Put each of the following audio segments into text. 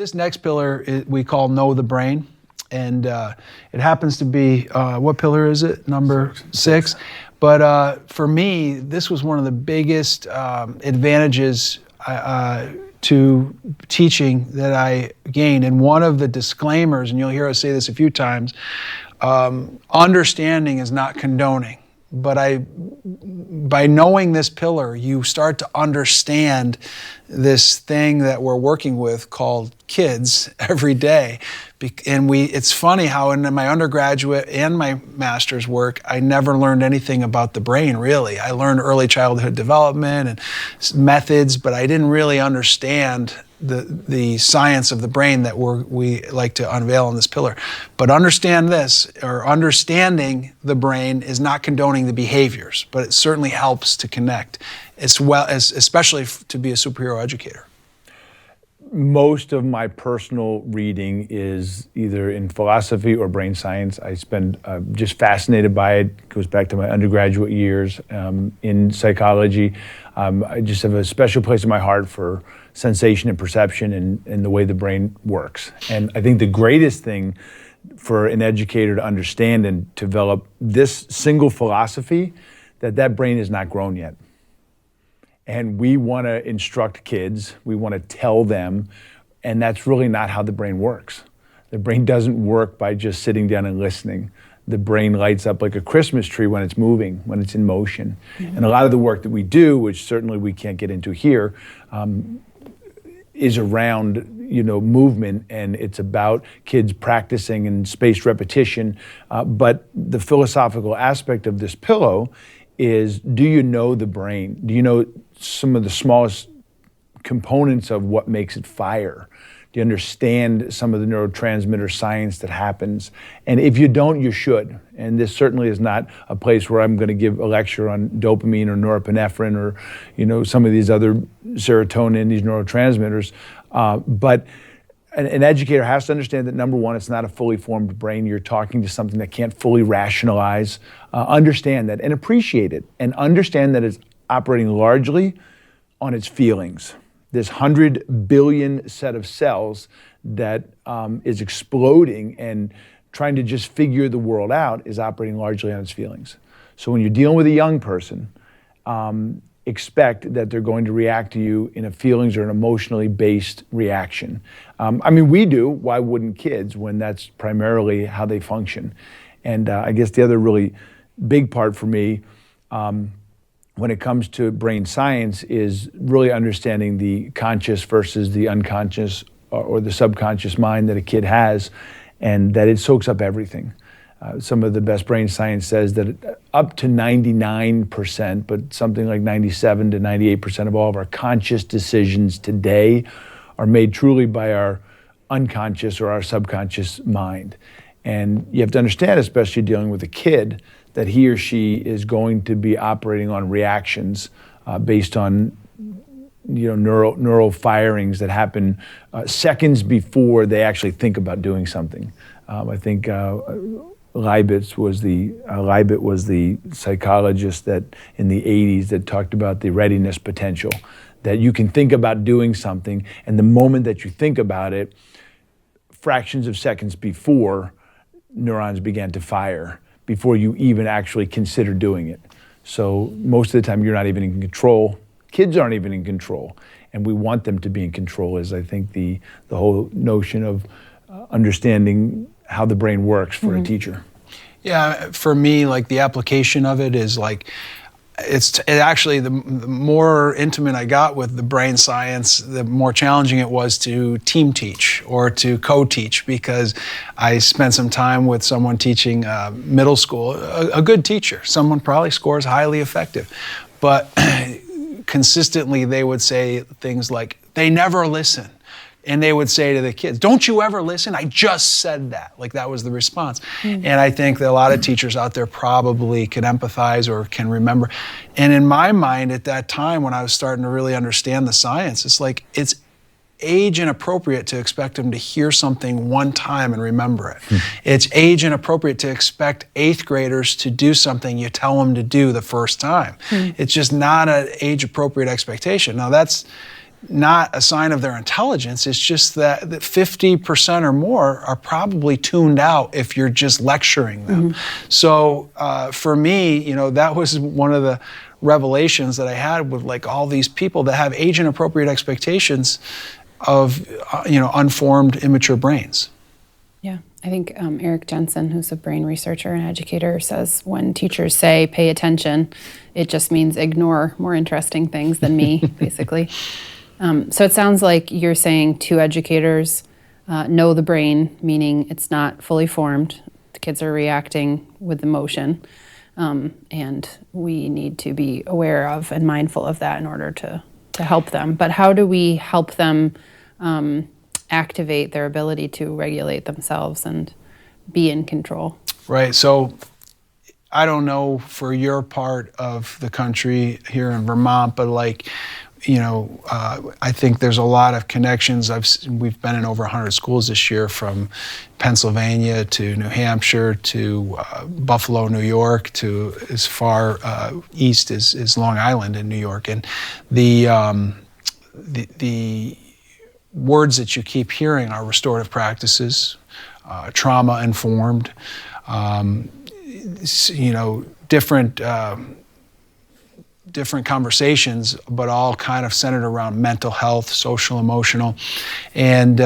This next pillar we call Know the Brain. And it happens to be, what pillar is it? Number six. But for me, this was one of the biggest advantages to teaching that I gained. And one of the disclaimers, and you'll hear us say this a few times, understanding is not condoning. But by knowing this pillar, you start to understand this thing that we're working with called kids every day. And it's funny how in my undergraduate and my master's work, I never learned anything about the brain, really. I learned early childhood development and methods, but I didn't really understand the science of the brain that we like to unveil in this pillar. But understand this, or understanding the brain is not condoning the behaviors, but it certainly helps to connect, especially to be a superhero educator. Most of my personal reading is either in philosophy or brain science. I spend just fascinated by it. It goes back to my undergraduate years in psychology. I just have a special place in my heart for sensation and perception and the way the brain works. And I think the greatest thing for an educator to understand and develop this single philosophy, that brain is not grown yet. And we want to instruct kids, we want to tell them, and that's really not how the brain works. The brain doesn't work by just sitting down and listening. The brain lights up like a Christmas tree when it's moving, when it's in motion. Mm-hmm. And a lot of the work that we do, which certainly we can't get into here, is around movement, and it's about kids practicing and spaced repetition. But the philosophical aspect of this pillow is, do you know the brain? Do you know some of the smallest components of what makes it fire? Do you understand some of the neurotransmitter science that happens? And if you don't, you should. And this certainly is not a place where I'm going to give a lecture on dopamine or norepinephrine or some of these other serotonin, these neurotransmitters. But an educator has to understand that, number one, it's not a fully formed brain. You're talking to something that can't fully rationalize. Understand that and appreciate it, and understand that it's operating largely on its feelings. This 100 billion set of cells that is exploding and trying to just figure the world out is operating largely on its feelings. So when you're dealing with a young person, expect that they're going to react to you in a feelings or an emotionally based reaction. We do. Why wouldn't kids, when that's primarily how they function? And I guess the other really big part for me when it comes to brain science is really understanding the conscious versus the unconscious or the subconscious mind that a kid has, and that it soaks up everything. Some of the best brain science says that up to 99%, but something like 97 to 98% of all of our conscious decisions today are made truly by our unconscious or our subconscious mind. And you have to understand, especially dealing with a kid, that he or she is going to be operating on reactions based on neural firings that happen seconds before they actually think about doing something. I think Leibniz was the psychologist that in the 80s that talked about the readiness potential, that you can think about doing something, and the moment that you think about it, fractions of seconds before, neurons began to fire before you even actually consider doing it. So most of the time you're not even in control. Kids aren't even in control, and we want them to be in control, is I think the whole notion of understanding how the brain works for a teacher. Yeah, for me, like the application of it is like, it actually, the more intimate I got with the brain science, the more challenging it was to team teach or to co-teach, because I spent some time with someone teaching middle school, a good teacher, someone probably scores highly effective, but consistently they would say things like, they never listen. And they would say to the kids, don't you ever listen? I just said that. Like that was the response. Mm-hmm. And I think that a lot of teachers out there probably can empathize or can remember. And in my mind at that time, when I was starting to really understand the science, it's like, it's age inappropriate to expect them to hear something one time and remember it. Mm-hmm. It's age inappropriate to expect 8th graders to do something you tell them to do the first time. Mm-hmm. It's just not an age appropriate expectation. Now that's not a sign of their intelligence. It's just that 50% or more are probably tuned out if you're just lecturing them. So for me, you know, that was one of the revelations that I had with like all these people that have age-inappropriate expectations of, you know, unformed, immature brains. Yeah, I think Eric Jensen, who's a brain researcher and educator, says when teachers say pay attention, it just means ignore more interesting things than me, basically. So it sounds like you're saying two educators know the brain, meaning it's not fully formed. The kids are reacting with emotion, and we need to be aware of and mindful of that in order to help them. But how do we help them activate their ability to regulate themselves and be in control? Right. So I don't know for your part of the country here in Vermont, but like, you know, I think there's a lot of connections. We've been in over 100 schools this year, from Pennsylvania to New Hampshire to Buffalo, New York, to as far east as Long Island in New York. And the words that you keep hearing are restorative practices, trauma-informed, you know, different conversations, but all kind of centered around mental health, social, emotional. And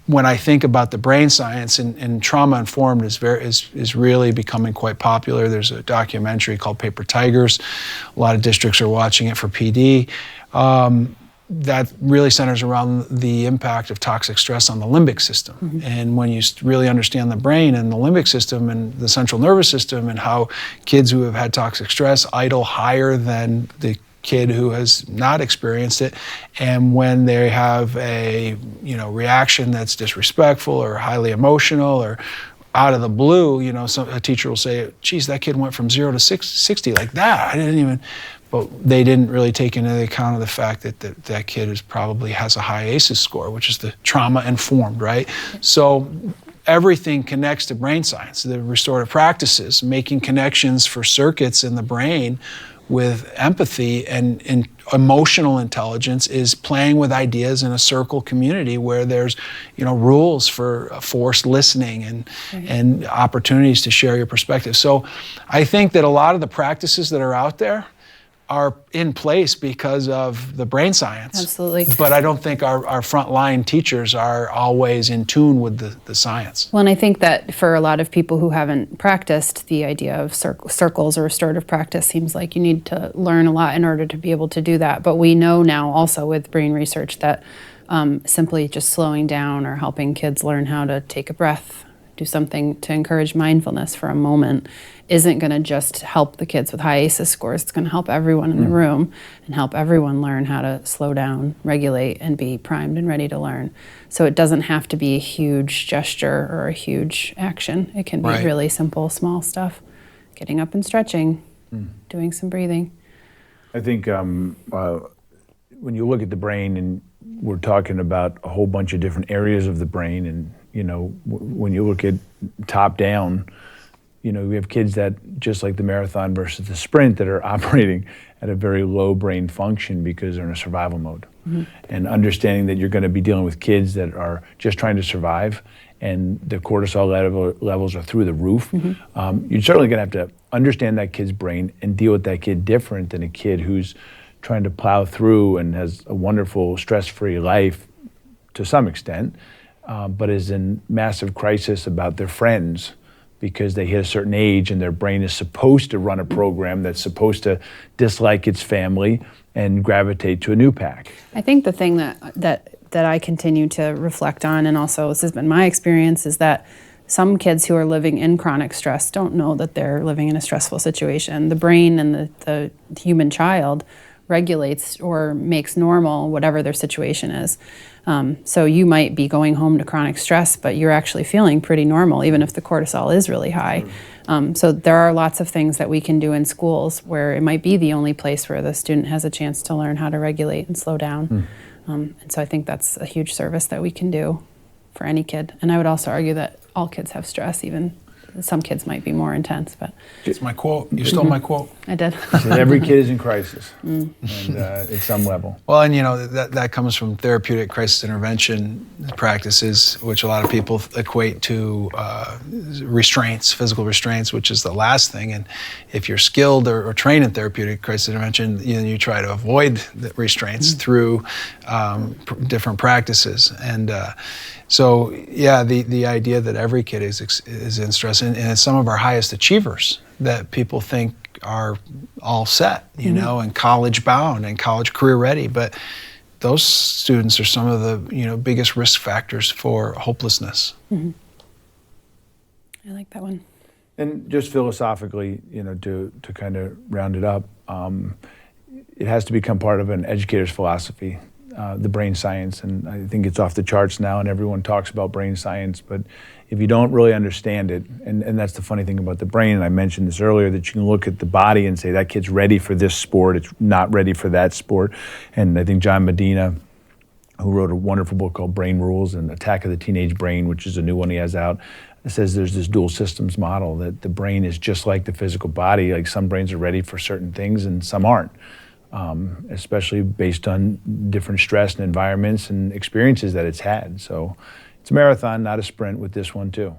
when I think about the brain science, and trauma-informed is really becoming quite popular. There's a documentary called Paper Tigers. A lot of districts are watching it for PD. That really centers around the impact of toxic stress on the limbic system. And when you really understand the brain and the limbic system and the central nervous system, and how kids who have had toxic stress idle higher than the kid who has not experienced it, and when they have a, you know, reaction that's disrespectful or highly emotional or out of the blue, you know, a teacher will say, geez, that kid went from 0 to 60 like that. I didn't even. But they didn't really take into account of the fact that that kid probably has a high ACEs score, which is the trauma-informed, right? So everything connects to brain science, the restorative practices, making connections for circuits in the brain with empathy and emotional intelligence is playing with ideas in a circle community where there's, you know, rules for forced listening and opportunities to share your perspective. So I think that a lot of the practices that are out there are in place because of the brain science. Absolutely. But I don't think our frontline teachers are always in tune with the science. Well, and I think that for a lot of people who haven't practiced, the idea of circles or restorative practice seems like you need to learn a lot in order to be able to do that. But we know now also with brain research that simply just slowing down or helping kids learn how to take a breath, do something to encourage mindfulness for a moment, isn't going to just help the kids with high ACEs scores. It's going to help everyone in the room and help everyone learn how to slow down, regulate, and be primed and ready to learn. So it doesn't have to be a huge gesture or a huge action. It can be really simple, small stuff. Getting up and stretching, doing some breathing. I think when you look at the brain, and we're talking about a whole bunch of different areas of the brain, and you know, when you look at top down, you know, we have kids that, just like the marathon versus the sprint, that are operating at a very low brain function because they're in a survival mode. And understanding that you're going to be dealing with kids that are just trying to survive, and the cortisol levels are through the roof. You're certainly going to have to understand that kid's brain and deal with that kid different than a kid who's trying to plow through and has a wonderful stress-free life to some extent, but is in massive crisis about their friends because they hit a certain age and their brain is supposed to run a program that's supposed to dislike its family and gravitate to a new pack. I think the thing that I continue to reflect on, and also this has been my experience, is that some kids who are living in chronic stress don't know that they're living in a stressful situation. The brain and the human child regulates or makes normal whatever their situation is. So you might be going home to chronic stress, but you're actually feeling pretty normal, even if the cortisol is really high. So there are lots of things that we can do in schools where it might be the only place where the student has a chance to learn how to regulate and slow down. And so I think that's a huge service that we can do for any kid. And I would also argue that all kids have stress, even some kids might be more intense, but It's my quote. You stole my quote. I did. Every kid is in crisis, and at some level. Well, and that comes from therapeutic crisis intervention practices, which a lot of people equate to restraints, physical restraints, which is the last thing. And if you're skilled or trained in therapeutic crisis intervention, you try to avoid the restraints through different practices. And so, yeah, the idea that every kid is in stress, and it's some of our highest achievers that people think are all set, and college bound and college career ready, but those students are some of the biggest risk factors for hopelessness. I like that one. And just philosophically, to kind of round it up, it has to become part of an educator's philosophy, the brain science, and I think it's off the charts now, and everyone talks about brain science, but if you don't really understand it, and that's the funny thing about the brain, and I mentioned this earlier, that you can look at the body and say, that kid's ready for this sport, it's not ready for that sport. And I think John Medina, who wrote a wonderful book called Brain Rules and Attack of the Teenage Brain, which is a new one he has out, it says there's this dual systems model, that the brain is just like the physical body, like some brains are ready for certain things and some aren't. Especially based on different stress and environments and experiences that it's had. So it's a marathon, not a sprint with this one too.